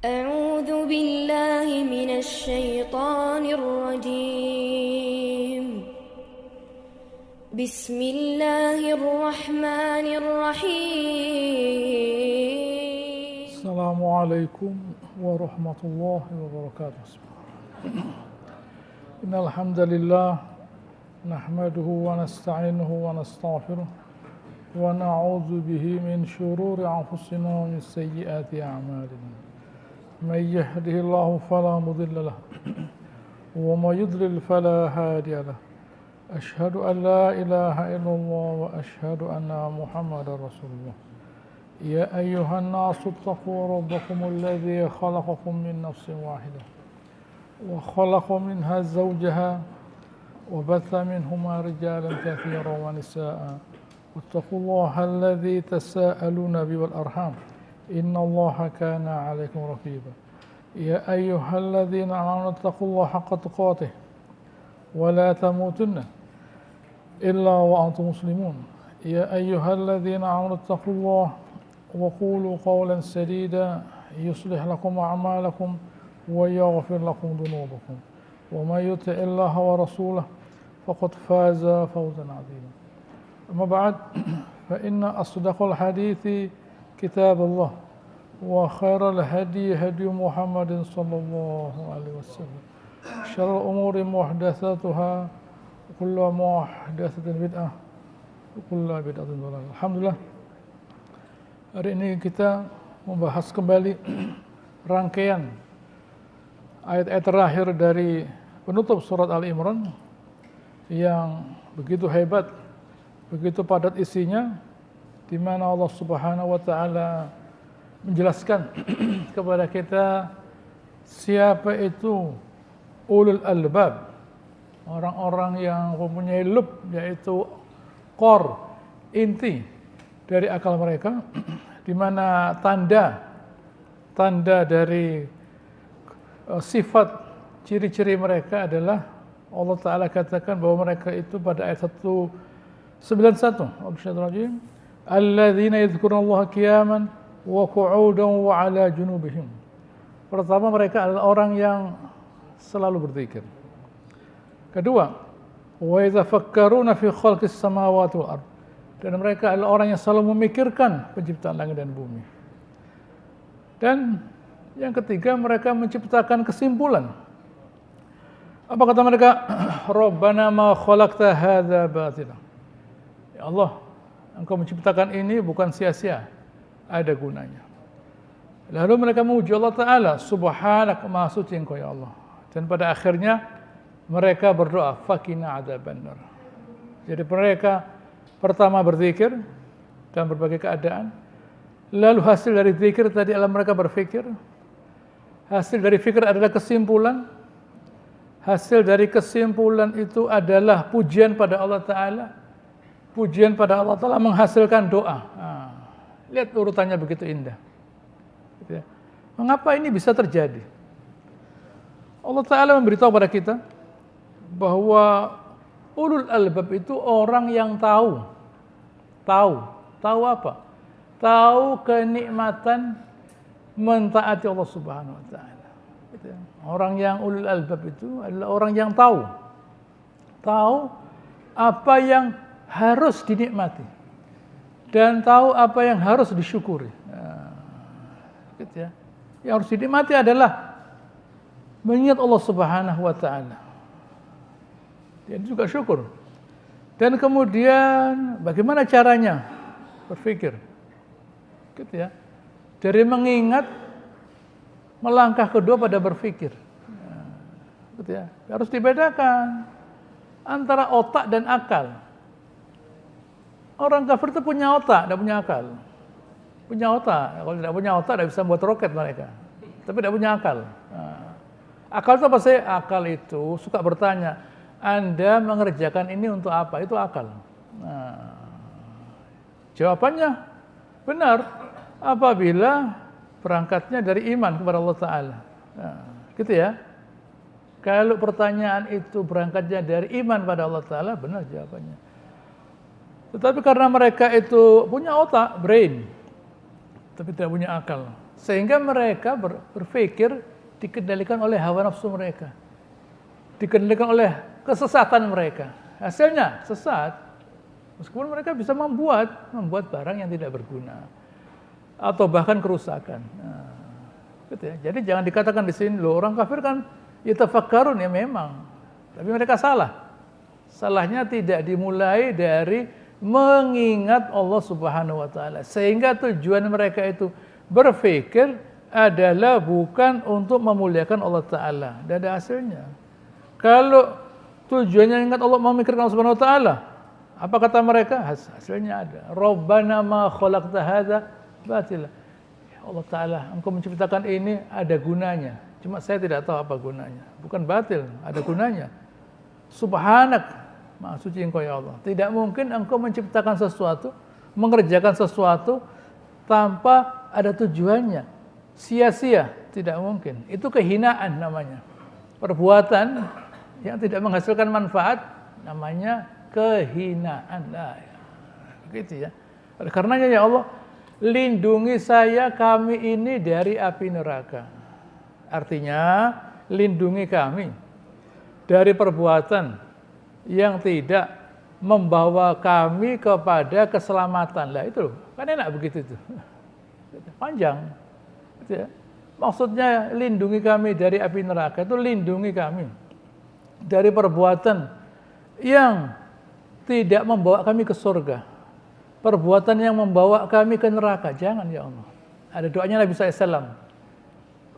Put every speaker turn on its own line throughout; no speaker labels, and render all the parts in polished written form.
أعوذ بالله من الشيطان الرجيم بسم الله الرحمن الرحيم
السلام عليكم ورحمة الله وبركاته. إن الحمد لله نحمده ونستعينه ونستغفره ونعوذ به من شرور أنفسنا ومن سيئات أعمالنا. من يهده الله فلا مضل له ومن يضلل فلا هادي له. أشهد أن لا إله إلا الله وأشهد أن محمدا رسول الله. يا أيها الناس اتقوا ربكم الذي خلقكم من نفس واحدة وخلق منها زوجها وبث منهما رجالا كثيرا ونساء واتقوا الله الذي تساءلون به والأرحام إن الله كان عليكم رقيبا. يا أيها الذين آمنوا اتقوا الله حق تقاته ولا تموتن إلا وأنتم مسلمون. يا أيها الذين آمنوا اتقوا الله وقولوا قولا سديدا يصلح لكم أعمالكم ويغفر لكم ذنوبكم ومن يطع الله ورسوله فقد فاز فوزا عظيما. أما بعد فإن أصدق الحديث كتاب الله وخير الهدي هدي محمد صلى الله عليه وسلم. شر الأمور محدثاتها وكل محدثة بدعة وكل بدعة ضلالة. Alhamdulillah, hari ini kita membahas kembali rangkaian ayat-ayat terakhir dari penutup surat Al-Imran yang begitu hebat, begitu padat isinya, di mana Allah Subhanahu wa taala menjelaskan kepada kita siapa itu ulul albab, orang-orang yang mempunyai lub, yaitu core, inti dari akal mereka, di mana tanda dari sifat ciri-ciri mereka adalah Allah Ta'ala katakan bahwa mereka itu pada ayat 191 alladzina yadhkurunallaha qiyaman wa qu'udan wa 'ala junubihim. Pertama, mereka adalah orang yang selalu berzikir. Kedua, wa yatafakkaruna fi khalqis samawati wal ardh. Dan mereka adalah orang yang selalu memikirkan penciptaan langit dan bumi. Dan yang ketiga, mereka menciptakan kesimpulan. Apa kata mereka? Rabbana ma khalaqta hadza batila. Ya Allah, Engkau menciptakan ini bukan sia-sia, ada gunanya. Lalu mereka memuji Allah Ta'ala, subhanak, maha suci Engkau ya Allah. Dan pada akhirnya mereka berdoa, faqina adzabannar. Jadi mereka pertama berzikir dalam berbagai keadaan. Lalu hasil dari zikir tadi adalah mereka berfikir. Hasil dari fikir adalah kesimpulan. Hasil dari kesimpulan itu adalah pujian pada Allah Ta'ala. Pujian pada Allah Ta'ala menghasilkan doa. Lihat urutannya begitu indah. Mengapa ini bisa terjadi? Allah Ta'ala memberitahu pada kita bahwa ulul albab itu orang yang tahu apa? Tahu kenikmatan mentaati Allah Subhanahu wa taala. Orang yang ulul albab itu adalah orang yang tahu apa yang harus dinikmati dan tahu apa yang harus disyukuri. Yang harus dinikmati adalah mengingat Allah Subhanahu wa taala. Dan juga syukur. Dan kemudian bagaimana caranya? Berpikir. Dari mengingat, melangkah kedua pada berpikir. Harus dibedakan antara otak dan akal. Orang kafir itu punya otak, tidak punya akal. Punya otak. Kalau tidak punya otak, tidak bisa buat roket mereka. Tapi tidak punya akal. Akal itu apa sih? Akal itu suka bertanya, Anda mengerjakan ini untuk apa? Itu akal. Jawabannya benar apabila berangkatnya dari iman kepada Allah Ta'ala. Gitu ya. Kalau pertanyaan itu berangkatnya dari iman pada Allah Ta'ala, benar jawabannya. Tetapi karena mereka itu punya otak, brain, tapi tidak punya akal, Sehingga mereka berpikir dikendalikan oleh hawa nafsu mereka, dikendalikan oleh kesesatan mereka. Hasilnya sesat, meskipun mereka bisa membuat barang yang tidak berguna atau bahkan kerusakan. Nah, gitu ya. Jadi jangan dikatakan di sini loh orang kafir kan yatafakkarun, ya memang, tapi mereka salah. Salahnya tidak dimulai dari mengingat Allah Subhanahu wa taala, sehingga tujuan mereka itu berpikir adalah bukan untuk memuliakan Allah taala, dan ada hasilnya. Kalau tujuannya ingat Allah, memikirkan Allah Subhanahu wa taala, apa kata mereka? Hasilnya ada. Rabbana ma khalaqta hadza batila. Ya Allah taala, Engkau menciptakan ini ada gunanya. Cuma saya tidak tahu apa gunanya. Bukan batil, ada gunanya. Subhanak, Maha suci Engkau ya Allah. Tidak mungkin Engkau menciptakan sesuatu, mengerjakan sesuatu tanpa ada tujuannya. Sia-sia, tidak mungkin. Itu kehinaan namanya. Perbuatan yang tidak menghasilkan manfaat namanya kehinaan. Nah, begitu ya. Oleh karenanya ya Allah, lindungi saya, kami ini dari api neraka. Artinya, lindungi kami dari perbuatan yang tidak membawa kami kepada keselamatan. Lah itu, kan enak begitu itu. Panjang. Gitu ya. Maksudnya lindungi kami dari api neraka, itu lindungi kami dari perbuatan yang tidak membawa kami ke surga, perbuatan yang membawa kami ke neraka. Jangan ya Allah. Ada doanya Nabi SAW.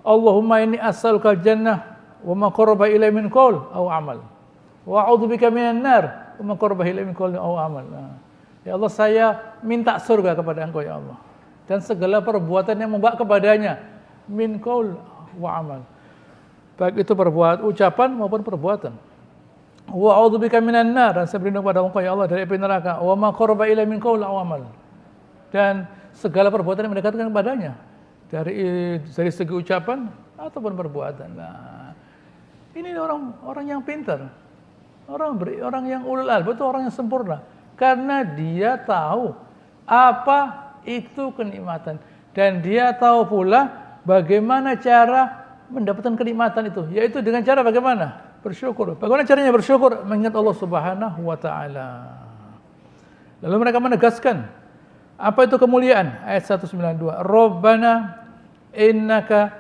Allahumma inni as'aluka jannah wa ma qaraba ilaihi min qaul aw amal. Wa a'udzubika minan nar wa ma qaraba ilaihi min qaul aw amal. Ya Allah, saya minta surga kepada Engkau ya Allah, dan segala perbuatan yang membawa kepadanya, min qaul wa amal. Baik itu ucapan maupun perbuatan. Wa a'udzubika minan nar, dan saya berlindung pada Engkau ya Allah dari api neraka. Wa ma qaraba ilaihi min qaul aw amal. Dan segala perbuatan yang mendekatkan kepadanya, dari segi ucapan ataupun perbuatan. Nah, ini orang yang pintar, orang yang ulul albab, itu orang yang sempurna, karena dia tahu apa itu kenikmatan, dan dia tahu pula bagaimana cara mendapatkan kenikmatan itu, yaitu dengan cara bagaimana? Bersyukur. Bagaimana caranya bersyukur? Mengingat Allah Subhanahu wa taala. Lalu mereka menegaskan, apa itu kemuliaan? Ayat 192. Rabbana innaka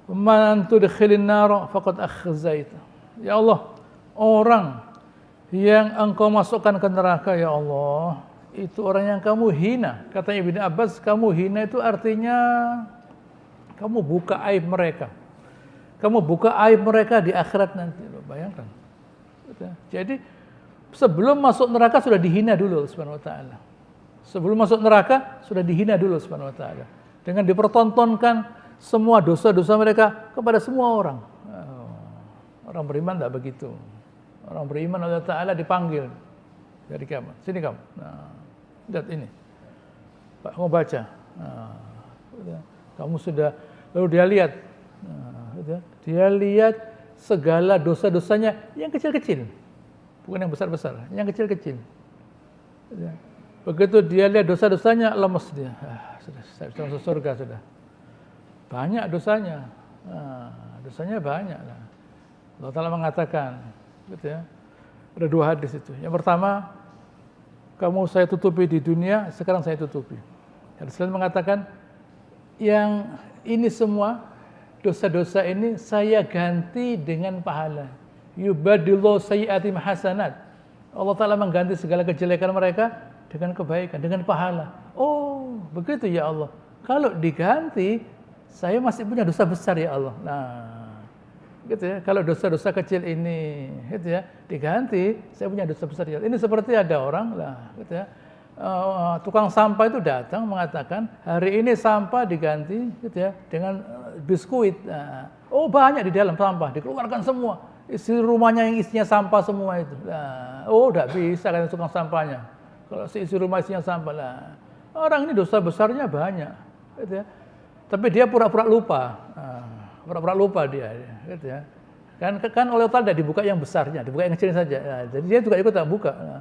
man tudkhilin nar faqad akhzaita. Ya Allah, orang yang Engkau masukkan ke neraka ya Allah, itu orang yang kamu hina. Kata Ibnu Abbas, kamu hina itu artinya kamu buka aib mereka. Kamu buka aib mereka di akhirat nanti. Bayangkan. Jadi sebelum masuk neraka sudah dihina dulu Subhanahu wa taala. Sebelum masuk neraka sudah dihina dulu Subhanahu wa taala, dengan dipertontonkan semua dosa-dosa mereka kepada semua orang. Orang beriman tidak begitu. Orang beriman Allah taala dipanggil dari kiamat. Sini kamu. Nah, lihat ini. Pak, kamu baca. Nah, kamu sudah, lalu dia lihat. Nah, dia lihat segala dosa-dosanya yang kecil-kecil. Bukan yang besar-besar, yang kecil-kecil. Begitu dia lihat dosa-dosanya, lemes dia. Sudah, saya bisa masuk surga sudah. Banyak dosanya. Dosanya banyak. Allah Ta'ala mengatakan, gitu ya, ada dua hadis itu. Yang pertama, kamu saya tutupi di dunia, sekarang saya tutupi. Hadis lain mengatakan, yang ini semua, dosa-dosa ini saya ganti dengan pahala. Yubadillahu sayyi'atim hasanat. Allah Ta'ala mengganti segala kejelekan mereka dengan kebaikan, dengan pahala. Oh, begitu ya Allah. Kalau diganti, saya masih punya dosa besar ya Allah. Nah, gitu ya. Kalau dosa-dosa kecil ini, gitu ya, diganti, saya punya dosa besar ya Allah. Ini seperti ada orang lah, gitu ya. Tukang sampah itu datang mengatakan, hari ini sampah diganti, gitu ya, dengan biskuit. Nah, oh banyak di dalam sampah, dikeluarkan semua. Isi rumahnya yang isinya sampah semua itu. Nah, oh tidak bisa kan tukang sampahnya. Kalau isi rumah isinya sampah lah. Orang ini dosa besarnya banyak, gitu ya. Tapi dia pura-pura lupa, pura-pura lupa dia, gitu ya. Kan oleh Allah tidak dibuka yang besarnya, dibuka yang kecil saja. Nah, jadi dia juga ikut tak buka. Nah,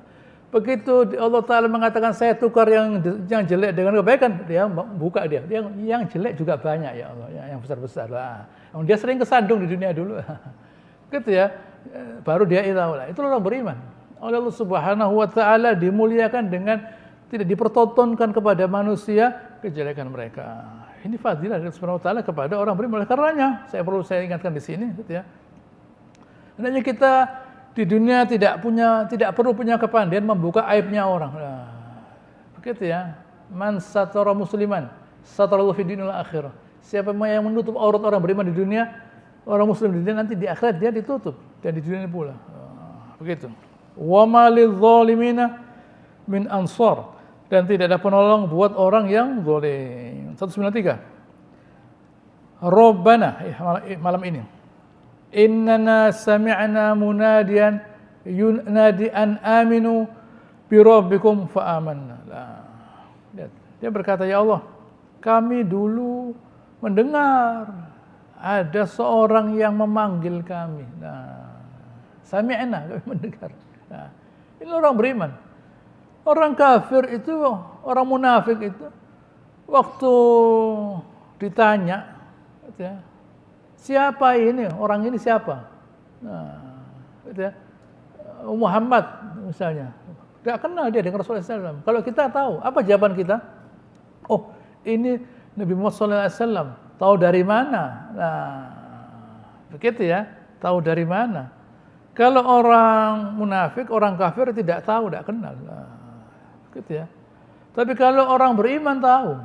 Begitu Allah Ta'ala mengatakan saya tukar yang jelek dengan kebaikan, dia buka dia yang jelek juga banyak ya Allah, yang besar-besar lah. Dia sering kesandung di dunia dulu. Gitu ya, baru dia tahu lah. Itu orang beriman. Oleh Allah Subhanahu wa Ta'ala dimuliakan dengan tidak dipertontonkan kepada manusia kejelekan mereka. Ini fadilah dari Subhanahu wa Ta'ala kepada orang beriman. Oleh karenanya, saya ingatkan di sini, gitu ya. Hendaknya kita di dunia tidak perlu punya kepandaian membuka aibnya orang. Nah, begitu ya. Man satara musliman, satarallahu fid dinil akhirah. Siapa yang menutup aurat orang beriman di dunia, orang muslim di dunia, nanti di akhirat dia ditutup dan di dunia pula. Begitu. Wa malil zalimina min ansar, dan tidak ada penolong buat orang yang zalim. 193. Rabbana, malam ini. Innana sami'na munadiyan yunadi an aminu bi rabbikum fa amanna. Dia berkata, ya Allah, kami dulu mendengar ada seorang yang memanggil kami. Sami'na, kami mendengar. Ini orang beriman. Orang kafir itu, orang munafik itu, waktu ditanya, siapa ini? Orang ini siapa? Muhammad misalnya. Tidak kenal dia dengan Rasulullah SAW. Kalau kita tahu, apa jawaban kita? Oh, ini Nabi Muhammad SAW. Tahu dari mana? Begitu ya. Tahu dari mana? Kalau orang munafik, orang kafir tidak tahu, tidak kenal. Begitu ya. Tapi kalau orang beriman tahu.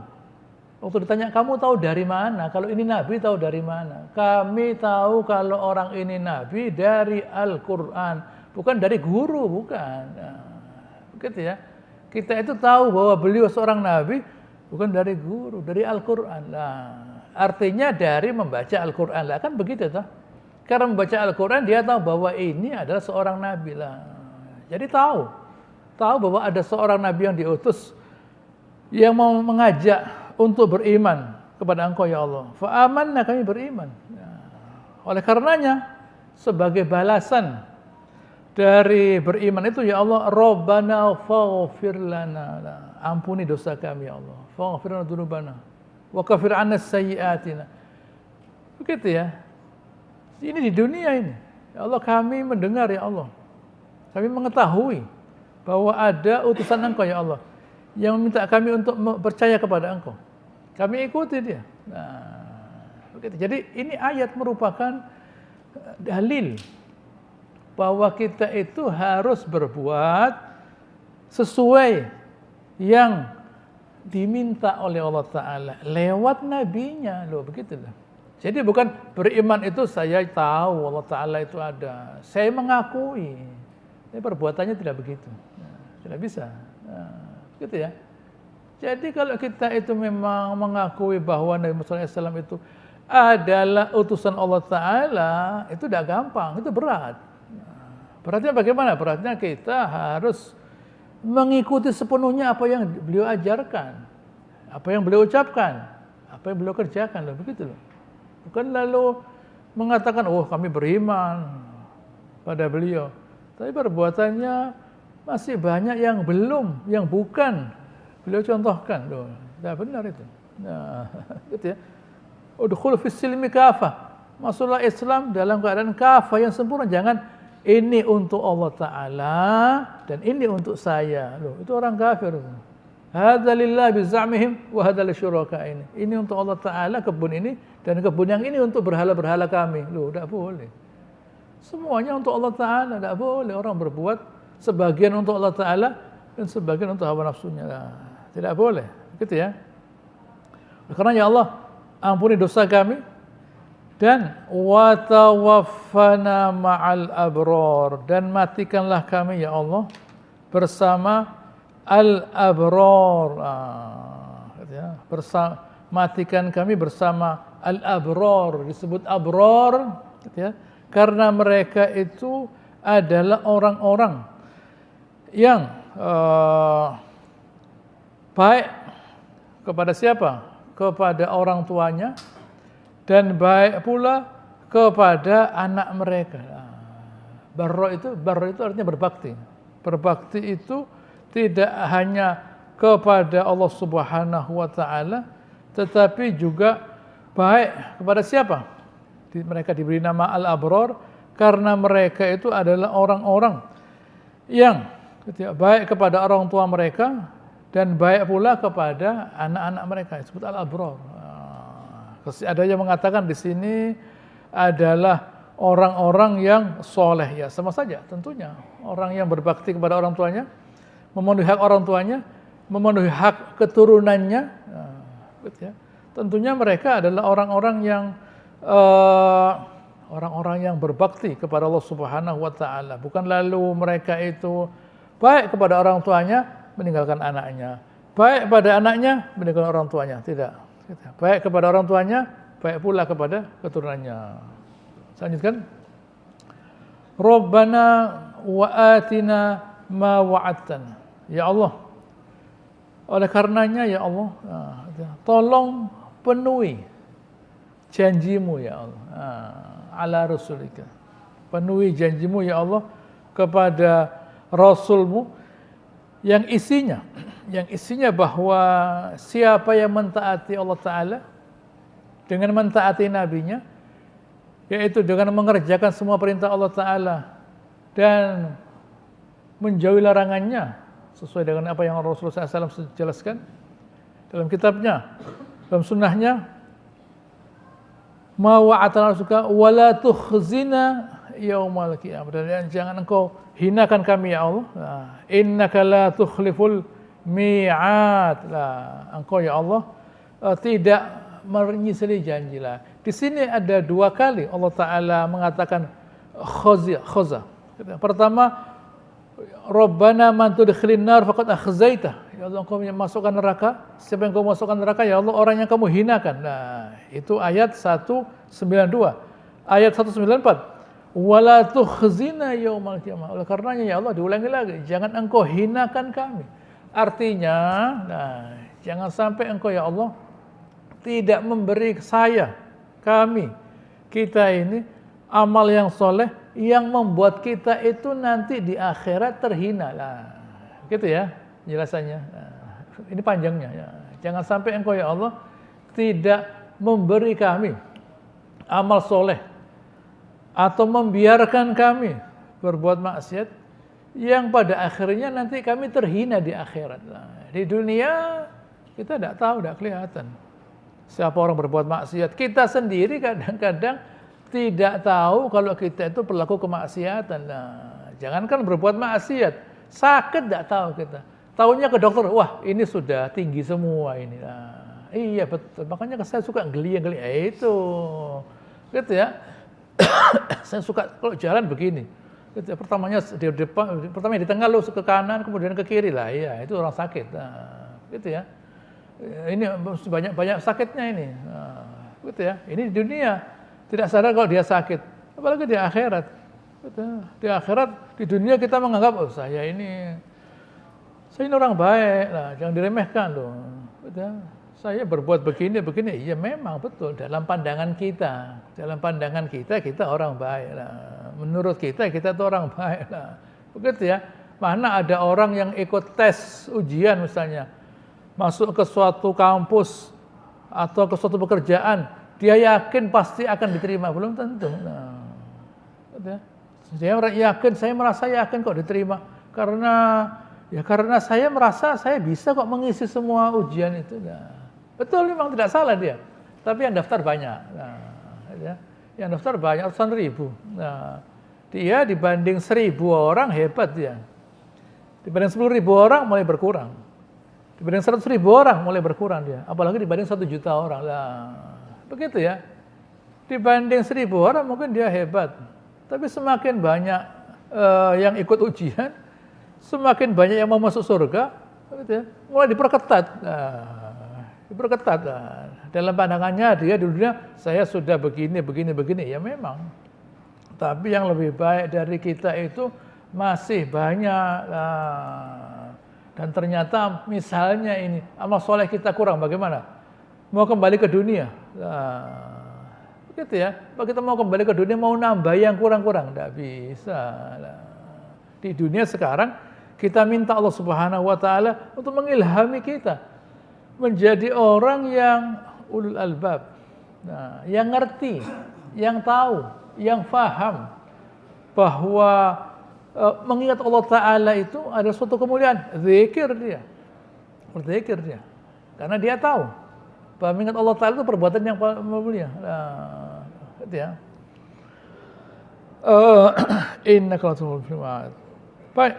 Waktu ditanya, kamu tahu dari mana? Kalau ini Nabi, tahu dari mana? Kami tahu kalau orang ini Nabi dari Al-Quran. Bukan dari guru, bukan. Begitu ya. Kita itu tahu bahwa beliau seorang Nabi, bukan dari guru, dari Al-Quran. Artinya dari membaca Al-Quran. Kan begitu toh. Karena membaca Al-Quran, dia tahu bahwa ini adalah seorang Nabi. Jadi tahu bahwa ada seorang Nabi yang diutus, yang mau mengajak untuk beriman kepada Engkau ya Allah. Fa'amanna, kami beriman. Oleh karenanya, sebagai balasan dari beriman itu ya Allah, Rabbana faghfir lana, ampuni dosa kami ya Allah. Faghfir lana dzunubana wa kaffir 'anna sayyi'atina. Begitu ya. Ini di dunia ini. Ya Allah, kami mendengar ya Allah. Kami mengetahui bahwa ada utusan Engkau ya Allah yang meminta kami untuk percaya kepada Engkau. Kami ikuti dia. Begitu. Jadi ini ayat merupakan dalil bahwa kita itu harus berbuat sesuai yang diminta oleh Allah Ta'ala lewat nabinya. Begitulah. Jadi bukan beriman itu saya tahu Allah Ta'ala itu ada. Saya mengakui. Tapi perbuatannya tidak begitu. Tidak bisa. Gitu ya. Jadi kalau kita itu memang mengakui bahwa Nabi Muhammad SAW itu adalah utusan Allah Ta'ala, itu tidak gampang, itu berat. Beratnya bagaimana? Beratnya kita harus mengikuti sepenuhnya apa yang beliau ajarkan, apa yang beliau ucapkan, apa yang beliau kerjakan. Begitu loh. Bukan lalu mengatakan, oh kami beriman pada beliau, tapi perbuatannya masih banyak yang belum, yang bukan beliau contohkan. Tidak benar itu. Gitu ya. Udkhul fis silmi kafah. Masuklah Islam dalam keadaan kafah yang sempurna. Jangan ini untuk Allah Ta'ala dan ini untuk saya. Itu orang kafir. Hadza lillah bizamihim wa hadza lisyurakaini. Ini untuk Allah Ta'ala kebun ini, dan kebun yang ini untuk berhala-berhala kami. Tidak boleh. Semuanya untuk Allah Ta'ala. Tidak boleh orang berbuat sebagian untuk Allah Ta'ala dan sebagian untuk hawa nafsunya. Tidak boleh. Gitu ya. Karena ya Allah, ampuni dosa kami dan wa tawaffana ma'al abrar, dan matikanlah kami ya Allah bersama al-abrar. Matikan kami bersama al-abrar. Disebut abrar gitu ya, karena mereka itu adalah orang-orang yang baik kepada siapa? Kepada orang tuanya, dan baik pula kepada anak mereka. Barro itu artinya berbakti. Berbakti itu tidak hanya kepada Allah Subhanahu wa taala, tetapi juga baik kepada siapa? Mereka diberi nama al-abrar karena mereka itu adalah orang-orang yang baik kepada orang tua mereka dan baik pula kepada anak-anak mereka, disebut al-abrar. Ada yang mengatakan di sini adalah orang-orang yang soleh, ya sama saja tentunya. Orang yang berbakti kepada orang tuanya, memenuhi hak orang tuanya, memenuhi hak keturunannya, tentunya mereka adalah orang-orang yang berbakti kepada Allah Subhanahu wa taala. Bukan lalu mereka itu baik kepada orang tuanya, meninggalkan anaknya. Baik pada anaknya, meninggalkan orang tuanya. Tidak. Baik kepada orang tuanya, baik pula kepada keturunannya. Saya lanjutkan. Rabbana wa atina ma wa'adtana. Ya Allah, oleh karenanya ya Allah, tolong penuhi janjimu ya Allah, ala rasulika. Penuhi janjimu ya Allah kepada rasulmu yang isinya bahwa siapa yang mentaati Allah Ta'ala dengan mentaati nabinya, yaitu dengan mengerjakan semua perintah Allah Ta'ala dan menjauhi larangannya sesuai dengan apa yang Rasulullah SAW jelaskan dalam kitabnya, dalam sunnahnya, ma wa'atana suka wala tukhzina yaumal qiyamah, dan jangan engkau hinakan kami ya Allah. Innaka la tukhliful mi'ad. Engkau ya Allah tidak menyesali janji lah. Di sini ada dua kali Allah Ta'ala mengatakan khoza. Pertama, Rabbana man tudkhilin nar faqad akhzaita. Ya Allah, engkau masukkan neraka, siapa yang engkau masukkan neraka ya Allah, orang yang kamu hinakan. Nah, itu ayat 192. Ayat 194. Wala tukhzina yaumal qiyamah. Oleh karenanya ya Allah, diulangi lagi, jangan engkau hinakan kami. Artinya, jangan sampai engkau ya Allah tidak memberi kita ini amal yang soleh yang membuat kita itu nanti di akhirat terhina lah. Gitu ya jelasannya. Ini panjangnya ya. Jangan sampai engkau ya Allah tidak memberi kami amal soleh atau membiarkan kami berbuat maksiat yang pada akhirnya nanti kami terhina di akhirat. Nah, di dunia kita tidak tahu, tidak kelihatan siapa orang berbuat maksiat. Kita sendiri kadang-kadang tidak tahu kalau kita itu pelaku kemaksiatan. Nah, jangankan berbuat maksiat, sakit tidak tahu kita. Tahunya ke dokter, wah ini sudah tinggi semua ini. Nah, iya betul, makanya saya suka geli. Itu, gitu ya. Saya suka kalau jalan begini. Gitu, pertamanya di depan, pertamanya di tengah, lalu ke kanan, kemudian ke kiri lah. Iya, itu orang sakit. Nah, gitu ya. Ini banyak sakitnya ini. Nah, gitu ya. Ini di dunia tidak sadar kalau dia sakit, apalagi di akhirat. Gitu. Di akhirat, di dunia kita menganggap saya ini orang baik. Nah, jangan diremehkan loh. Gitu ya. Saya berbuat begini, ya memang betul dalam pandangan kita. Dalam pandangan kita orang baik lah. Menurut kita itu orang baik lah. Begitu ya. Mana ada orang yang ikut tes ujian misalnya, masuk ke suatu kampus atau ke suatu pekerjaan, dia yakin pasti akan diterima, belum tentu. Nah, gitu ya. Saya merasa yakin kok diterima karena saya merasa saya bisa kok mengisi semua ujian itu. Nah, betul, memang tidak salah dia. Tapi yang daftar banyak. Nah, ya. Yang daftar banyak, ratusan ribu. Nah, dia dibanding 1.000 orang hebat dia. Dibanding 10.000 orang mulai berkurang. Dibanding 100.000 orang mulai berkurang dia. Apalagi dibanding 1 juta orang. Nah, begitu ya. Dibanding 1.000 orang mungkin dia hebat. Tapi semakin banyak yang ikut ujian, semakin banyak yang mau masuk surga, gitu ya, mulai diperketat. Diperketat. Dalam pandangannya dia di dunia, saya sudah begini. Ya memang. Tapi yang lebih baik dari kita itu masih banyak. Dan ternyata misalnya ini, amal soleh kita kurang, bagaimana? Mau kembali ke dunia. Begitu ya. Kalau kita mau kembali ke dunia, mau nambah yang kurang-kurang. Tidak bisa. Di dunia sekarang, Kita minta Allah Subhanahu wa taala untuk mengilhami kita menjadi orang yang ulul albab. Nah, yang ngerti, yang tahu, yang faham bahwa mengingat Allah Ta'ala itu adalah suatu kemuliaan. Zikir dia, berzikir dia, karena dia tahu bahwa mengingat Allah Ta'ala itu perbuatan yang mulia. Gitu ya. Innaka latul mi'ad. Baik.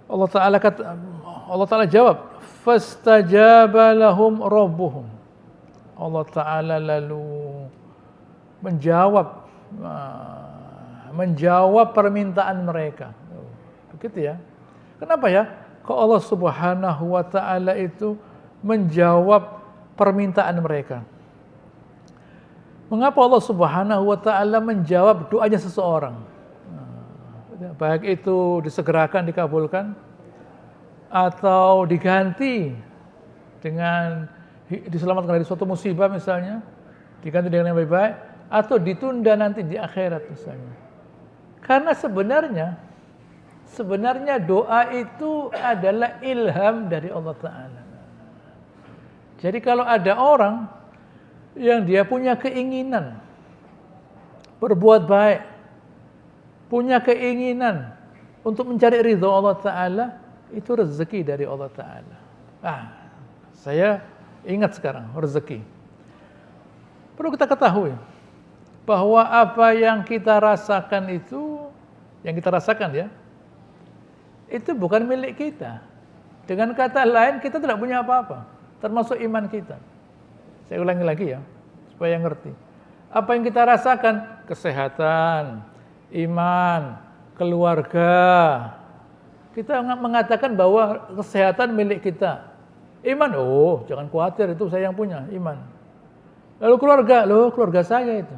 Allah Ta'ala jawab, fastajaba lahum rabbuhum. Allah Ta'ala lalu menjawab permintaan mereka. Begitu ya. Kenapa ya? Kok Allah Subhanahu wa taala itu menjawab permintaan mereka? Mengapa Allah Subhanahu wa taala menjawab doanya seseorang? Baik itu disegerakan, dikabulkan, atau diganti dengan diselamatkan dari suatu musibah misalnya, diganti dengan yang lebih baik, atau ditunda nanti di akhirat misalnya. Karena sebenarnya doa itu adalah ilham dari Allah Ta'ala. Jadi kalau ada orang yang dia punya keinginan berbuat baik, punya keinginan untuk mencari ridha Allah Ta'ala, itu rezeki dari Allah Ta'ala. Saya ingat sekarang rezeki. Perlu kita ketahui bahwa apa yang kita rasakan itu, itu bukan milik kita. Dengan kata lain, kita tidak punya apa-apa, termasuk iman kita. Saya ulangi lagi ya, supaya ngerti. Apa yang kita rasakan, kesehatan, iman, keluarga. Kita mengatakan bahwa kesehatan milik kita. Iman, jangan khawatir, itu saya yang punya, iman. Lalu keluarga saya itu.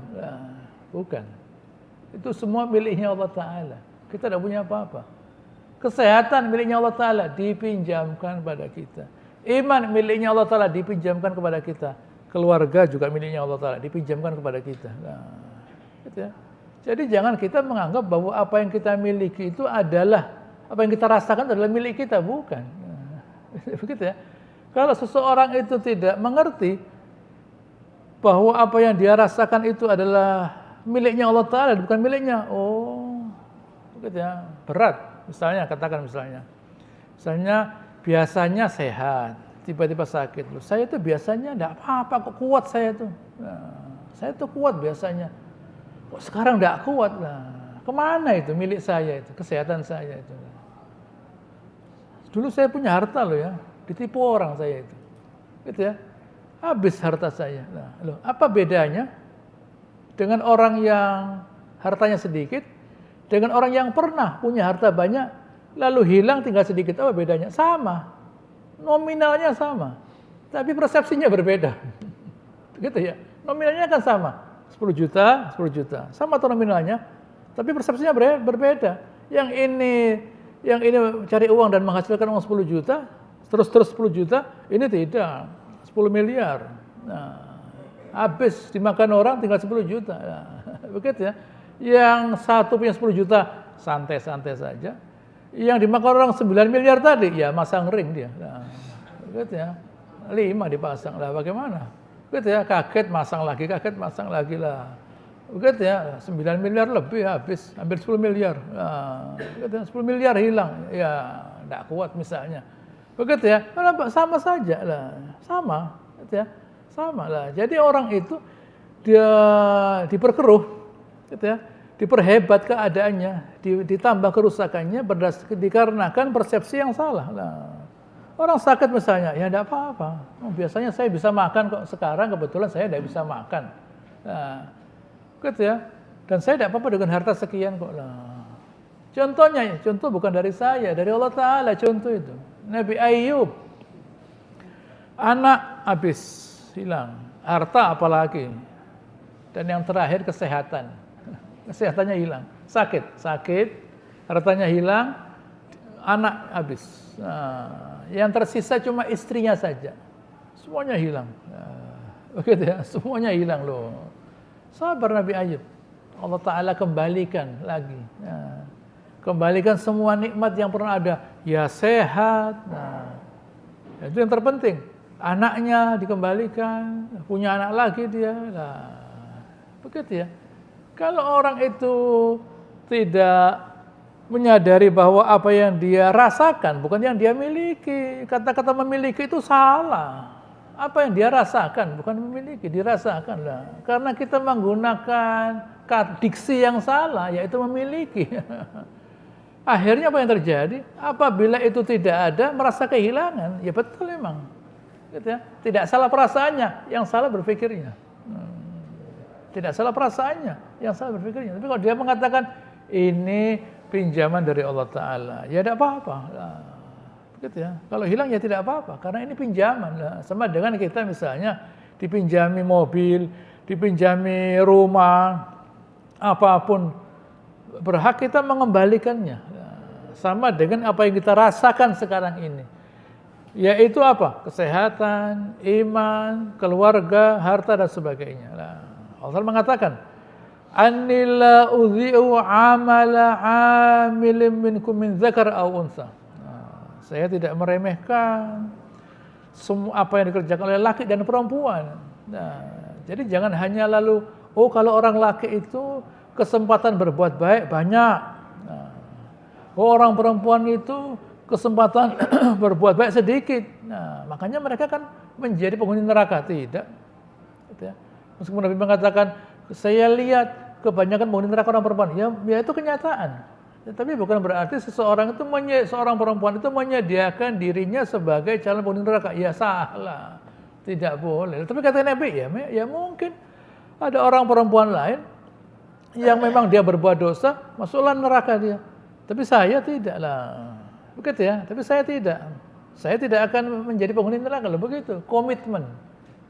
Bukan. Itu semua miliknya Allah Ta'ala. Kita tidak punya apa-apa. Kesehatan miliknya Allah Ta'ala, dipinjamkan pada kita. Iman miliknya Allah Ta'ala, dipinjamkan kepada kita. Keluarga juga miliknya Allah Ta'ala, dipinjamkan kepada kita. Gitu ya. Jadi jangan kita menganggap bahwa apa yang kita miliki itu adalah, apa yang kita rasakan adalah milik kita. Bukan. Begitu ya. Kalau seseorang itu tidak mengerti bahwa apa yang dia rasakan itu adalah miliknya Allah Ta'ala, bukan miliknya. Begitu ya. Berat. Misalnya biasanya sehat, tiba-tiba sakit. Saya itu biasanya enggak apa-apa, kok kuat saya itu. Saya itu kuat biasanya. Kok sekarang enggak kuat lah. Kemana itu milik saya itu, kesehatan saya itu. Dulu saya punya harta loh ya, ditipu orang saya itu. Gitu ya. Habis harta saya. Apa bedanya dengan orang yang hartanya sedikit dengan orang yang pernah punya harta banyak lalu hilang tinggal sedikit? Apa bedanya? Sama. Nominalnya sama. Tapi persepsinya berbeda. Gitu ya. Nominalnya kan sama. 10 juta. Sama tuh nominalnya, tapi persepsinya berbeda. Yang ini cari uang dan menghasilkan uang 10 juta, terus 10 juta, ini tidak. 10 miliar. Habis dimakan orang tinggal 10 juta. Begitu ya. Yang satu punya 10 juta, santai-santai saja. Yang dimakan orang 9 miliar tadi, ya masang ring dia. Begitu ya. 5 dipasang. Lah bagaimana? Begitu ya, kaget masang lagi lah. Begitu ya, 9 miliar lebih habis, hampir 10 miliar. Begitu ya, 10 miliar hilang. Ya, enggak kuat misalnya. Begitu ya, sama saja lah. Sama, gitu ya. Sama lah. Jadi orang itu dia diperkeruh, gitu ya. Diperhebat keadaannya, ditambah kerusakannya dikarenakan persepsi yang salah. Nah, orang sakit misalnya, ya enggak apa-apa. Biasanya saya bisa makan kok, sekarang kebetulan saya enggak bisa makan. Nah, gitu ya. Dan saya enggak apa-apa dengan harta sekian kok. Nah, contoh bukan dari saya, dari Allah Ta'ala contoh itu. Nabi Ayub, anak habis, hilang. Harta apalagi. Dan yang terakhir kesehatan. Kesehatannya hilang. Sakit, hartanya hilang, anak habis. Nah, yang tersisa cuma istrinya saja. Semuanya hilang. Begitu ya, semuanya hilang loh. Sabar Nabi Ayub. Allah Ta'ala kembalikan lagi. Kembalikan semua nikmat yang pernah ada. Ya sehat. Nah, itu yang terpenting. Anaknya dikembalikan, punya anak lagi dia. Nah, begitu ya. Kalau orang itu tidak menyadari bahwa apa yang dia rasakan bukan yang dia miliki. Kata-kata memiliki itu salah. Apa yang dia rasakan bukan memiliki, dirasakan lah. Karena kita menggunakan diksi yang salah, yaitu memiliki. Akhirnya apa yang terjadi? Apabila itu tidak ada, merasa kehilangan. Ya betul memang. Gitu ya. Tidak salah perasaannya, yang salah berpikirnya. Tidak salah perasaannya, yang salah berpikirnya. Tapi kalau dia mengatakan ini pinjaman dari Allah Ta'ala, ya tidak apa-apa. Gitu ya. Kalau hilang ya tidak apa-apa, karena ini pinjaman. Sama dengan kita misalnya dipinjami mobil, dipinjami rumah, apapun, berhak kita mengembalikannya. Sama dengan apa yang kita rasakan sekarang ini. Yaitu apa? Kesehatan, iman, keluarga, harta dan sebagainya. Allah mengatakan, "Annila udhi'u amala 'amilin minkum min dzakar aw unsa." Saya tidak meremehkan semua apa yang dikerjakan oleh laki dan perempuan. Jadi jangan hanya lalu, kalau orang laki itu kesempatan berbuat baik banyak. Orang perempuan itu kesempatan berbuat baik sedikit. Makanya mereka kan menjadi penghuni neraka. Tidak. Meskipun Nabi mengatakan, saya lihat kebanyakan penghuni neraka orang perempuan. Ya itu kenyataan. Tapi bukan berarti seorang perempuan itu menyediakan dirinya sebagai calon penghuni neraka. Ya salah. Tidak boleh. Tapi kata Nabi, ya mungkin ada orang perempuan lain yang memang dia berbuat dosa, masuklah neraka dia. Tapi saya tidak lah. Begitu ya. Tapi saya tidak. Saya tidak akan menjadi penghuni neraka. Begitu.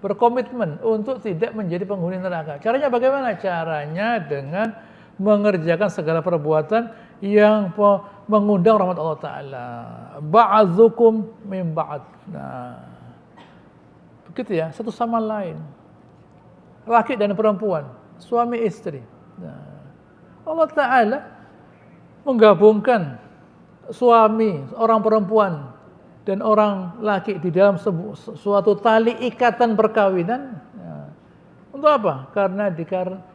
Berkomitmen untuk tidak menjadi penghuni neraka. Caranya bagaimana? Caranya dengan mengerjakan segala perbuatan yang mengundang rahmat Allah Ta'ala. Ba'adzukum min ba'd. Begitu ya, satu sama lain. Laki dan perempuan, suami istri. Allah Ta'ala menggabungkan suami, orang perempuan dan orang laki di dalam suatu tali ikatan perkawinan. Untuk apa? Karena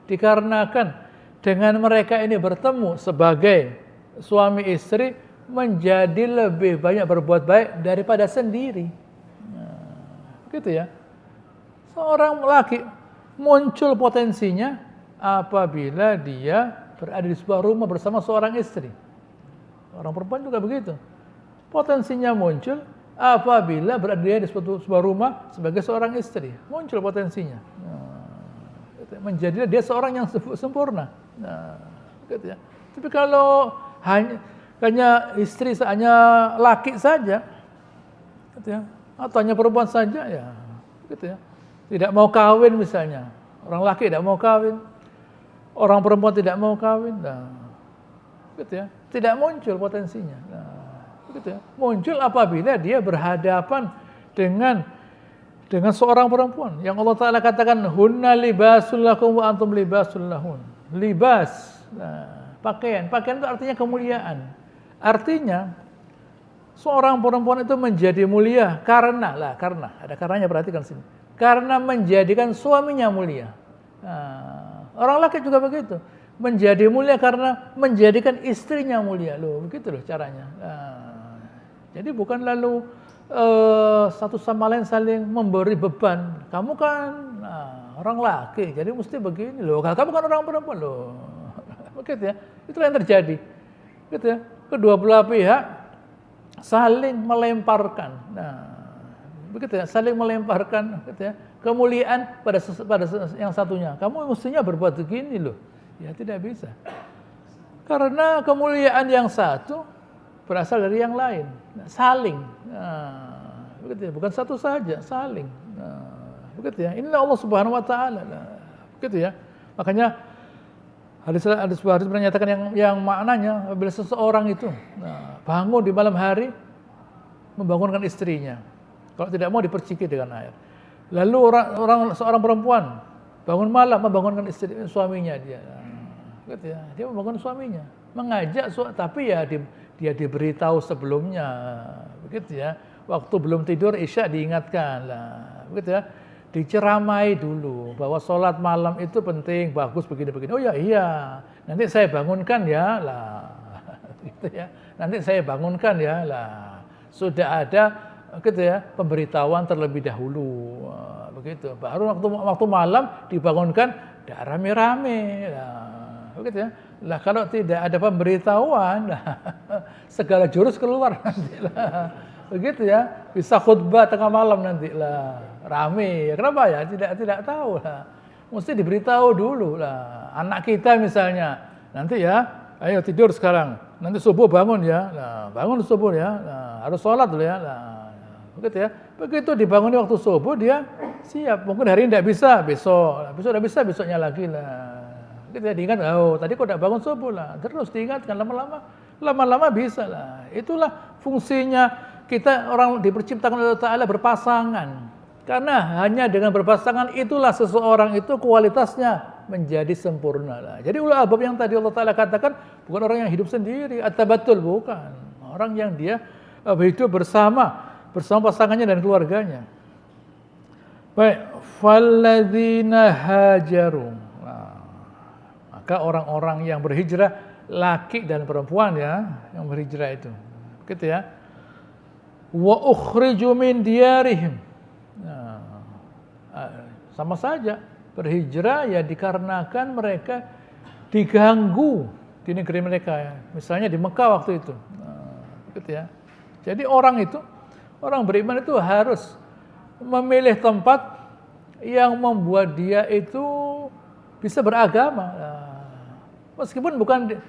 dikarenakan dengan mereka ini bertemu sebagai suami istri menjadi lebih banyak berbuat baik daripada sendiri. Gitu ya. Seorang laki muncul potensinya apabila dia berada di sebuah rumah bersama seorang istri. Orang perempuan juga begitu. Potensinya muncul apabila berada di sebuah rumah sebagai seorang istri. Muncul potensinya. Menjadilah dia seorang yang sempurna. Gitu ya. Tapi kalau hanya istri, hanya laki saja, gitu ya, atau hanya perempuan saja, ya, gitu ya. Tidak mau kawin misalnya, orang laki tidak mau kawin, orang perempuan tidak mau kawin, gitu ya. Tidak muncul potensinya. Gitu ya. Muncul apabila dia berhadapan dengan seorang perempuan yang Allah Ta'ala katakan hunna libasul lakum wa antum libasul lahun. Libas, pakaian itu artinya kemuliaan. Artinya seorang perempuan itu menjadi mulia karena ada karenanya, perhatikan sini. Karena menjadikan suaminya mulia. Orang laki juga begitu, menjadi mulia karena menjadikan istrinya mulia. Begitu caranya. Jadi bukan lalu satu sama lain saling memberi beban. Kamu kan orang laki, jadi mesti begini kamu kan orang perempuan begitu ya. Itulah yang terjadi. Gitu ya. Kedua belah pihak saling melemparkan. Begitu ya, saling melemparkan gitu ya, kemuliaan pada yang satunya. Kamu mestinya berbuat begini Ya tidak bisa. Karena kemuliaan yang satu berasal dari yang lain. Saling. Begitu ya, bukan satu saja, saling. Begitu ya. Inilah Allah Subhanahu wa taala. Begitu ya. Makanya hadis menyatakan yang maknanya bila seseorang itu bangun di malam hari membangunkan istrinya. Kalau tidak mau diperciki dengan air. Lalu seorang perempuan bangun malam membangunkan suaminya dia. Gitu ya. Dia membangun suaminya. mengajak tapi ya dia diberitahu sebelumnya, begitu ya. Waktu belum tidur Isya diingatkan lah, begitu ya. Diceramai dulu bahwa sholat malam itu penting, bagus begini-begini. Oh ya iya, nanti saya bangunkan ya lah, gitu ya. Nanti saya bangunkan ya lah. Sudah ada, gitu ya, pemberitahuan terlebih dahulu, begitu. Baru waktu malam dibangunkan, tidak rame-rame, lah, begitu ya. Lah kalau tidak ada pemberitahuan, lah, segala jurus keluar nanti lah. Begitu ya, bisa khutbah tengah malam nanti lah, rame. Kenapa ya? Tidak tahu lah. Mesti diberitahu dulu lah. Anak kita misalnya, nanti ya, ayo tidur sekarang. Nanti subuh bangun ya. Nah, bangun subuh ya. Nah, harus sholat dulu ya. Nah, begitu ya. Begitu dibangun waktu subuh dia siap. Mungkin hari ini tidak bisa, besok tidak bisa, besoknya lagi lah. Gitu ya, diingat, oh tadi kok tidak bangun subuh lah. Terus diingatkan lama-lama bisa lah. Itulah fungsinya. Kita orang diperciptakan oleh Allah Ta'ala berpasangan. Karena hanya dengan berpasangan itulah seseorang itu kualitasnya menjadi sempurna. Jadi ulul albab yang tadi Allah Ta'ala katakan bukan orang yang hidup sendiri, at-tabattul, bukan. Orang yang dia hidup bersama pasangannya dan keluarganya. Baik, falladzina hajaru. Nah, maka orang-orang yang berhijrah, laki dan perempuan ya, yang berhijrah itu. Gitu ya. Wa ukhriju min diyarihim. Nah, sama saja berhijrah ya dikarenakan mereka diganggu di negeri mereka ya. Misalnya di Mekah waktu itu. Nah, gitu ya. Jadi orang beriman itu harus memilih tempat yang membuat dia itu bisa beragama. Nah, meskipun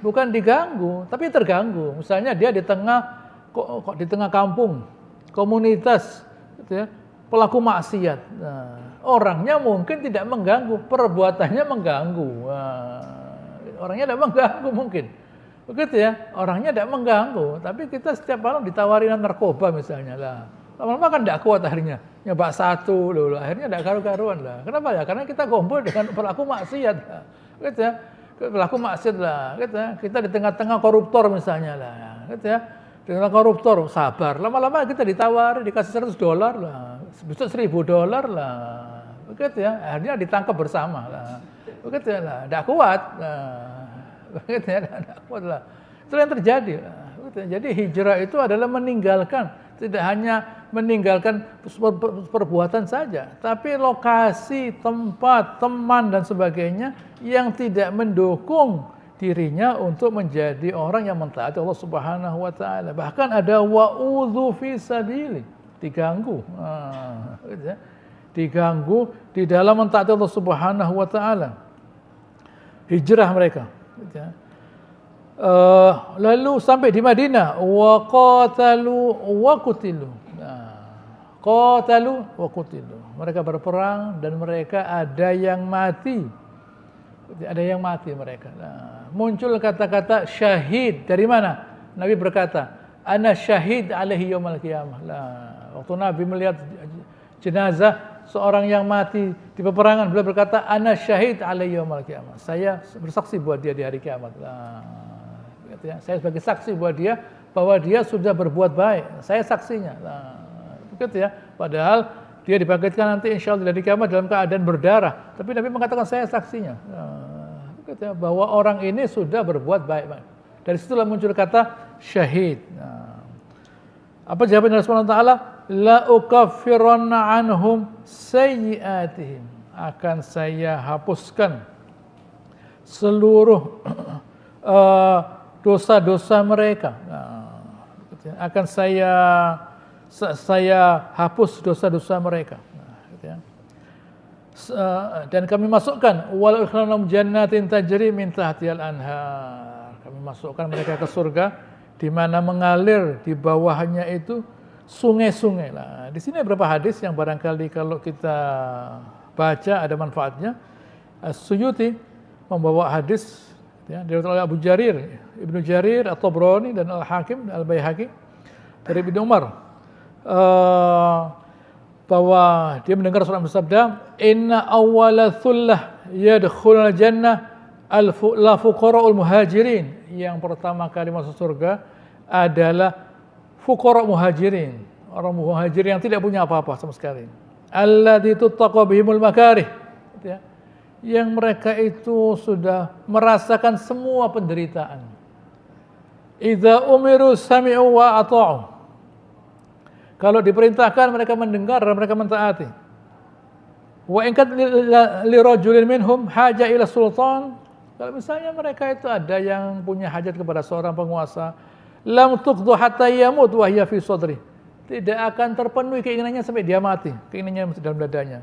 bukan diganggu, tapi terganggu. Misalnya dia di tengah kampung, komunitas, gitu ya, pelaku maksiat. Nah, orangnya mungkin tidak mengganggu, perbuatannya mengganggu. Nah, orangnya tidak mengganggu mungkin, begitu ya. Orangnya tidak mengganggu, tapi kita setiap malam ditawarin narkoba misalnya lah. Lama-lama kan tidak kuat akhirnya, nyoba satu loh, akhirnya tidak karu-karuan lah. Kenapa ya? Karena kita kumpul dengan pelaku maksiat, lah. Gitu ya. Pelaku maksiat lah, gitu ya. Kita di tengah-tengah koruptor misalnya lah, gitu ya. Dengan koruptor, sabar. Lama-lama kita ditawari, dikasih $100 lah, besok $1.000 lah, begitu ya. Akhirnya ditangkap bersama lah, begitu ya lah. Tidak kuat, lah. Begitu ya, tidak kuat lah. Itu yang terjadi. Lah. Begitu ya. Jadi hijrah itu adalah meninggalkan, tidak hanya meninggalkan perbuatan saja, tapi lokasi, tempat, teman dan sebagainya yang tidak mendukung dirinya untuk menjadi orang yang mentaati Allah Subhanahu wa taala. Bahkan ada wa'udzu fi sabili, diganggu. Gitu ya. Diganggu di dalam mentaati Allah Subhanahu wa taala. Hijrah mereka, gitu ya. Lalu sampai di Madinah, wa qatalu wa qutilu. Qatalu wa qutilu. Mereka berperang dan mereka ada yang mati. Ada yang mati mereka. Nah, muncul kata-kata syahid dari mana? Nabi berkata, "Ana syahid alaihi yaumil qiyamah." Nah, waktu Nabi melihat jenazah seorang yang mati di peperangan, beliau berkata, "Ana syahid alaihi yaumil qiyamah." Saya bersaksi buat dia di hari kiamat. Nah, gitu ya. Saya sebagai saksi buat dia bahwa dia sudah berbuat baik. Saya saksinya. Nah, begitu ya. Padahal dia dibangkitkan nanti insya Allah dari kiamat dalam keadaan berdarah. Tapi Nabi mengatakan saya saksinya. Nah, bahwa orang ini sudah berbuat baik. Dari situlah muncul kata syahid. Nah, apa jawaban Allah Subhanahu wa taala? La ukaffiranna anhum sayyi'atihim. Akan saya hapuskan seluruh dosa-dosa mereka. Nah, akan saya hapus dosa-dosa mereka. Nah, gitu ya. Dan kami masukkan wal ikhlahum jannatin tajri min tahtihal anhar. Kami masukkan mereka ke surga di mana mengalir di bawahnya itu sungai-sungai lah. Di sini beberapa hadis yang barangkali kalau kita baca ada manfaatnya. As-Suyuti membawa hadis ya, dari Abu Jarir, Ibnu Jarir, At-Tabrani dan Al-Hakim, Al-Baihaqi dari Ibnu Umar. Bahwa dia mendengar Rasulullah bersabda, "Inna awwala thullah yadkhulul jannah la fuqara'ul muhajirin, yang pertama kali masuk surga adalah fuqara' muhajirin, orang muhajirin yang tidak punya apa-apa sama sekali. Alladzi tuttaqa bihimul makarih, gitu ya. Yang mereka itu sudah merasakan semua penderitaan. Idza umiru sami'u wa ata'u. Kalau diperintahkan mereka mendengar dan mereka mentaati. Wa in kan li rajulin minhum haja ila sultan. Kalau misalnya mereka itu ada yang punya hajat kepada seorang penguasa, lam tuqdu hatta yamut wa hiya fi sadri. Tidak akan terpenuhi keinginannya sampai dia mati, keinginannya masih dalam dadanya.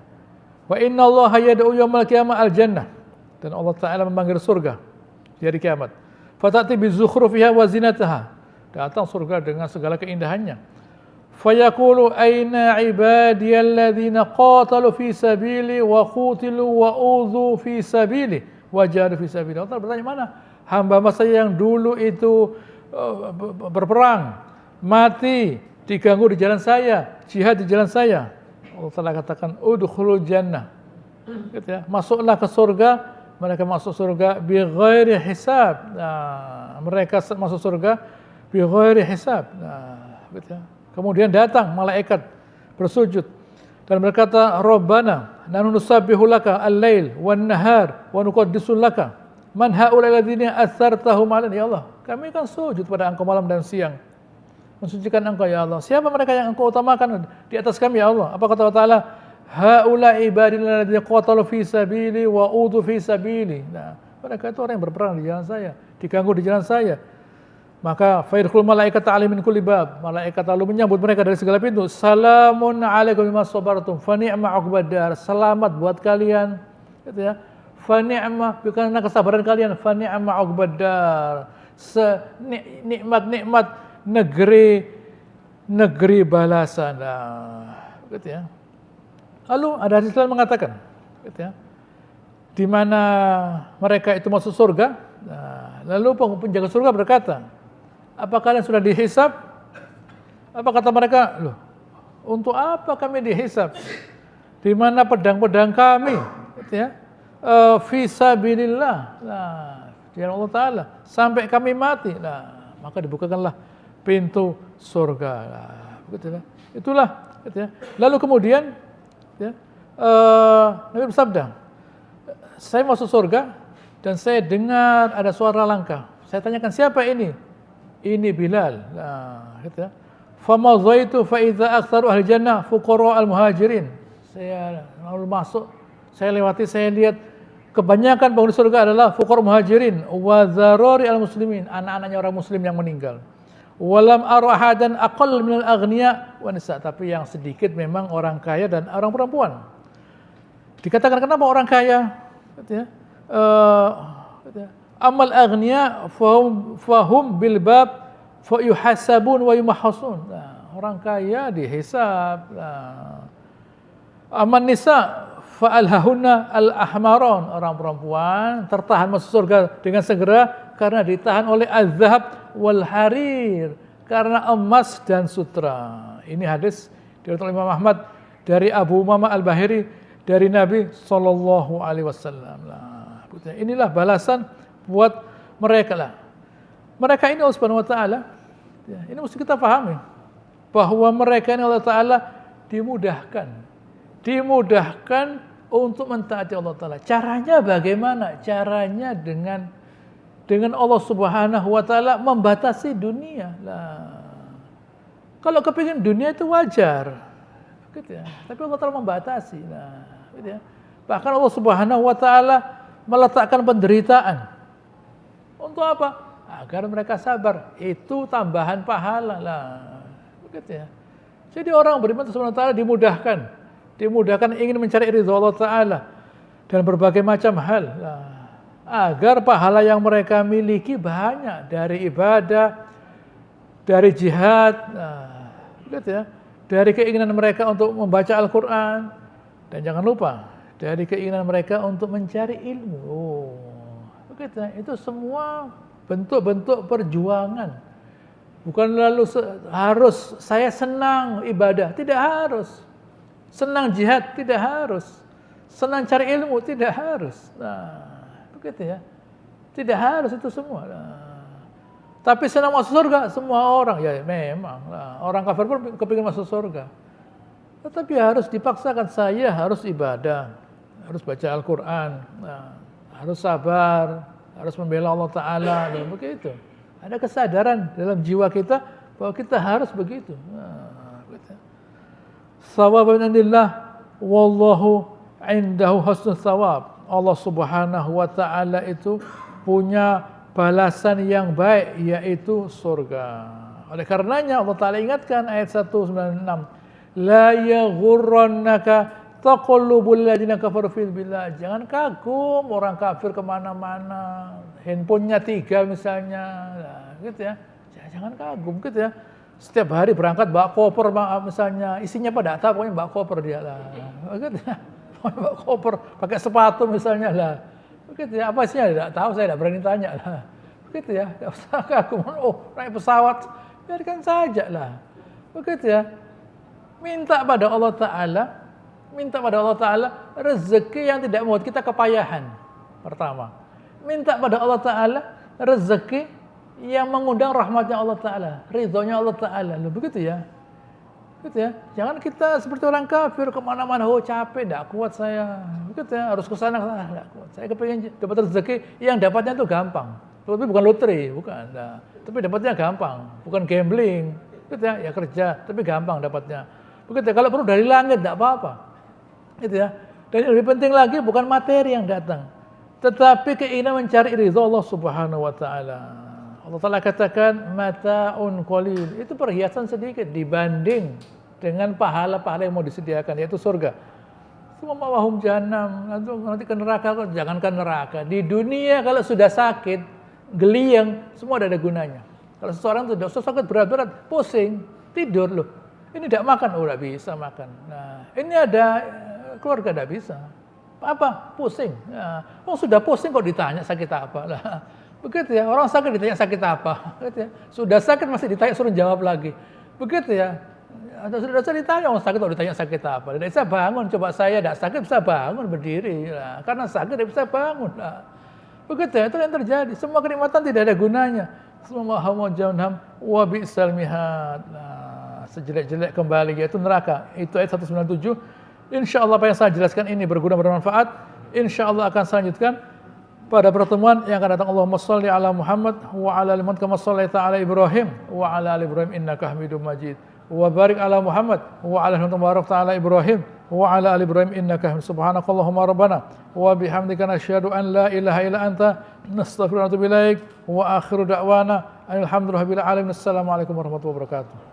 Wa innallaha yad'u yaumal qiyamah al-jannah. Dan Allah Ta'ala memanggil surga di hari kiamat. Fatati bi zukhrufiha wa zinataha. Datang surga dengan segala keindahannya. Fayaqulu aina ibadiyalladzina qatalu fi sabili wa qutilu wa udzu fi sabili wa jahadu fi sabili. Allah bertanya, mana hamba-hamba saya yang dulu itu berperang, mati, diganggu di jalan saya, jihad di jalan saya. Allah Ta'ala katakan udkhulul jannah, gitu ya, masuklah ke surga. Mereka masuk surga bi ghairi hisab. Nah, mereka masuk surga bi ghairi hisab. Nah, gitu ya. Kemudian datang malaikat bersujud dan berkata, Rabbana nahnu nusabbihu laka al-lail wan nahar wa nuqaddisu laka man haula alladziina athartahum 'alaina. Ya Allah, kami kan sujud pada Engkau malam dan siang, mensucikan Engkau ya Allah. Siapa mereka yang Engkau utamakan di atas kami ya Allah? Apa kata Allah Ta'ala? Haula ibadina alladziina qatalu fi sabili wa udzu fi sabili. Nah, mereka itu orang yang berperang di jalan saya, diganggu di jalan saya. Maka faidkhul malaikata alim min kulli bab. Malaikat lalu menyambut mereka dari segala pintu. Salamun alaikum bima sabartum fa ni'ma 'uqbad dar. Selamat buat kalian, gitu ya. Fa ni'ma, karena kesabaran kalian, fa ni'ma 'uqbad dar. Nikmat-nikmat negeri balasan. Nah, gitu ya. Lalu ada hadis lain mengatakan, gitu ya, di mana mereka itu masuk surga. Nah, lalu penjaga surga berkata, apa kalian sudah dihisab? Apa kata mereka? Loh, untuk apa kami dihisab? Di mana pedang-pedang kami, gitu ya, fi sabilillah, nah, di jalan Allah Ta'ala, sampai kami mati. Nah, maka dibukakanlah pintu surga. Nah, begitu ya. Itulah, gitu ya. Lalu kemudian, ya, Nabi bersabda, saya masuk surga dan saya dengar ada suara langkah. Saya tanyakan, siapa ini? Ini Bilal. Nah, gitu ya. Famadzaitu fa idza aktsaru ahli jannah fuqara al muhajirin. Saya lalu masuk, saya lewati, saya lihat kebanyakan penghuni surga adalah fuqara muhajirin wa dzarari al muslimin, anak-anaknya orang muslim yang meninggal. Walam ara ahadan aqall minal aghniya wa nisa, tapi yang sedikit memang orang kaya dan orang perempuan. Dikatakan kenapa orang kaya? Gitu ya. Gitu ya. Amal aghniya fahum bil bab fa yuhasabun wa yumahhasun. Nah, orang kaya dihisab. Nah, aman nisa fa alhahunna al ahmaron, orang perempuan tertahan masuk surga dengan segera karena ditahan oleh az-zahab wal harir, karena emas dan sutra. Ini hadis diriwayatkan Imam Ahmad dari Abu Umamah Al-Bahili dari Nabi sallallahu alaihi wasallam. Nah, inilah balasan buat mereka lah. Mereka ini Allah Subhanahu wa taala, ya, ini mesti kita pahami bahwa mereka ini Allah Taala dimudahkan untuk mentaati Allah Taala. Caranya bagaimana? Caranya dengan Allah Subhanahu wa taala membatasi dunia. Lah, kalau kepingin dunia itu wajar, gitu ya. Tapi Allah Taala membatasi. Nah, gitu ya. Bahkan Allah Subhanahu wa taala meletakkan penderitaan. Untuk apa? Agar mereka sabar. Itu tambahan pahala lah. Begitu ya. Jadi orang beriman Subhanahu wa taala dimudahkan ingin mencari ridha Allah Taala dan berbagai macam hal. Nah, agar pahala yang mereka miliki banyak dari ibadah, dari jihad, nah, gitu ya, dari keinginan mereka untuk membaca Al-Quran, dan jangan lupa dari keinginan mereka untuk mencari ilmu. Begitu ya. Itu semua bentuk-bentuk perjuangan. Bukan lalu harus saya senang ibadah, tidak harus. Senang jihad, tidak harus. Senang cari ilmu, tidak harus. Nah, begitu ya. Tidak harus itu semua. Tapi senang masuk surga semua orang, ya memang. Orang kafir pun kepingin masuk surga. Tetapi harus dipaksakan, saya harus ibadah, harus baca Al-Quran, harus sabar, harus membela Allah Ta'ala, dan begitu. Ada kesadaran dalam jiwa kita bahwa kita harus begitu. Shawabun indillah, wallahu indahu husnul thawab. Allah Subhanahu wa Ta'ala itu punya balasan yang baik, yaitu surga. Oleh karenanya Allah Ta'ala ingatkan ayat 196, la yaghurrannaka taqallubul ladzina kafaru fil bilad. Jangan kagum orang kafir kemana-mana, handphonenya 3 misalnya, gitu ya. Jangan kagum gitu ya. Setiap hari berangkat bawa koper misalnya, isinya apa enggak tahu, pokoknya bawa koper dia lah. Gitu ya. Bawa koper, pakai sepatu misalnya lah. Begitu ya, apa isinya enggak tahu, saya enggak berani tanya lah. Begitu ya, enggak usah kagum. Oh, naik pesawat, biarkan saja lah. Begitu ya. Minta pada Allah Ta'ala rezeki yang tidak membuat kita kepayahan. Pertama, minta pada Allah Ta'ala rezeki yang mengundang rahmatnya Allah Ta'ala, ridhonya Allah Ta'ala. Loh, begitu ya. Gitu ya. Jangan kita seperti orang kafir kemana-mana, oh capek, tidak kuat saya. Begitu ya, harus ke sana, tidak kuat. Saya kepingin dapat rezeki yang dapatnya itu gampang. Tapi bukan lotre, bukan. Nah, tapi dapatnya gampang, bukan gambling. Gitu ya, ya kerja, tapi gampang dapatnya. Begitu ya, kalau perlu dari langit tidak apa-apa. Gitu ya. Dan yang lebih penting lagi bukan materi yang datang, tetapi keinginan mencari ridha Allah Subhanahu wa Ta'ala. Allah Ta'ala katakan mata'un qalil, itu perhiasan sedikit dibanding dengan pahala-pahala yang mau disediakan, yaitu surga. Semua mawahum jahannam, nanti ke neraka, jangankan neraka. Di dunia kalau sudah sakit, geliang, semua ada gunanya. Kalau seseorang sudah sakit berat-berat, pusing, tidur loh. Ini tidak makan, oh tidak bisa makan. Nah, ini ada keluarga tidak bisa. Apa? Pusing. Nah, oh sudah pusing kok ditanya sakit apa? Nah, begitu ya, orang sakit ditanya sakit apa? Begitu ya. Sudah sakit masih ditanya suruh jawab lagi. Begitu ya. Atau sudah ditanya orang sakit kok ditanya sakit apa? Tidak bisa bangun. Coba saya tidak sakit bisa bangun berdiri. Nah, karena sakit tidak bisa bangun. Nah, begitu ya, itu yang terjadi. Semua kenikmatan tidak ada gunanya. Semua maham wa bi'sal mihad. Nah, sejelek-jelek kembali yaitu neraka. Itu ayat 197. Insyaallah apa yang saya jelaskan ini berguna bermanfaat. Insyaallah akan saya lanjutkan pada pertemuan yang akan datang. Allahumma shalli ala Muhammad wa ala ali Muhammad kama shallaita ala Ibrahim wa ala ali Ibrahim innaka Hamidum Majid. Wa barik ala Muhammad wa ala ali Muhammad ala Ibrahim wa ala ali Ibrahim innaka Hamidum. Subhanakallahumma rabbana wa bihamdika nasyhadu an la ilaha illa anta nastaghfiruka wa natubu ilaik wa akhiru da'wana alhamdulillahirabbil alamin. Assalamualaikum warahmatullahi wabarakatuh.